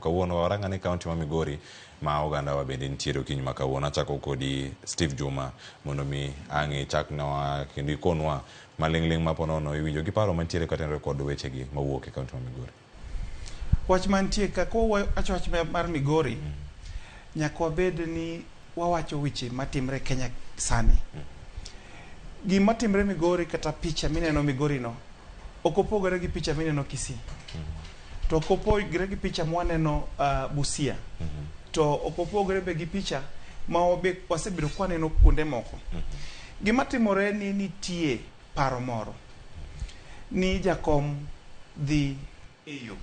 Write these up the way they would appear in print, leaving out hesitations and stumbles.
kawuono warang'ane kaunti ma Migori ma oganda wa bende nitiere okinyi ma kawuono. Achako kodi Steve Juma mondo mi ang'i chaknwa kendo ikonwa maling'ling maponono iwinjo gi paro mantiere katenre kod wechegi mawuok e kaunti ma Migori. Wach mantie ka wach mar Migori nyaka wabed ni wawacho weche matimre Kenya sani. Gima timre Migori kata picha mineno Migori no ok opogore gi picha mineno Kisii. To ok opogore gi picha mwaneno Busia. To ok opogore be gi picha ma wasebedo kwaneno kuonde moko. Gima timore ni nitie paro moro ni jakom dhi EU.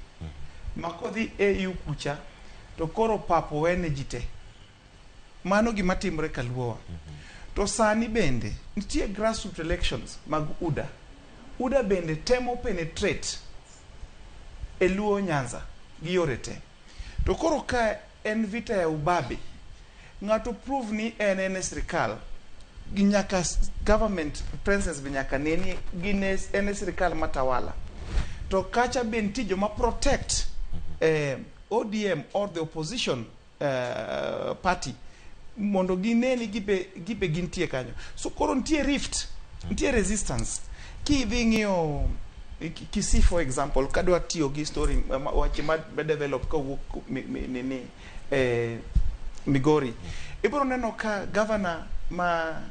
Mako dhi EU kucha to koro papo wene jite. Mano gima timore Kaluowa. To sani bende nitie grassroots elections mag UDA. UDA bende temo penetrate e Luo Nyanza gi yore te. To koro ka en vita ya ubabe, ng'ato prove ni en sirikal gi nyaka government presence bi nyaka neni en sirikal matawala. To kacha ben tijo ma protect ODM or the opposition party mondo gineni gibe gintie kanyo. So koro nitie rift, nitie resistance. Ki dhi ng'iyo Kisii for example, kadwa tiyo gi story wache ma develop ka wuok nini Migori. Ibro neno ka governor ma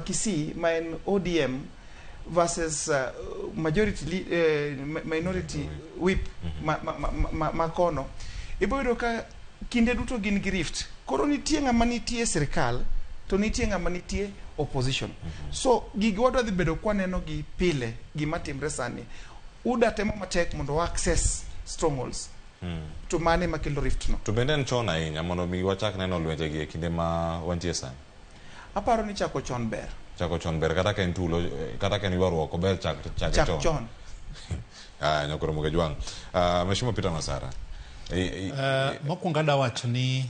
Kisii ma en ODM versus minority whip ma kono. Ibro yudo ka kinde duto gin gi rift. Koro nitie ng'ama nitie sirikal to nitie ng'ama nitie opposition. So gigi wadwa dhi bedo kwaneno gi pile gima timre sani. UDA temo matek mondo access strongholds. To mane makelo rift no. To bende en chon ahinya mondo mi wachak neno lwenje gi kinde ma wantie sani. Aparo ni chako chon ber. Chako chon ber kata ken tulo kata ken ywaruok ober chak chon. Nyakoro muge jwang. Mheshimiwa Peter Masara. Mokwongo adawacho ni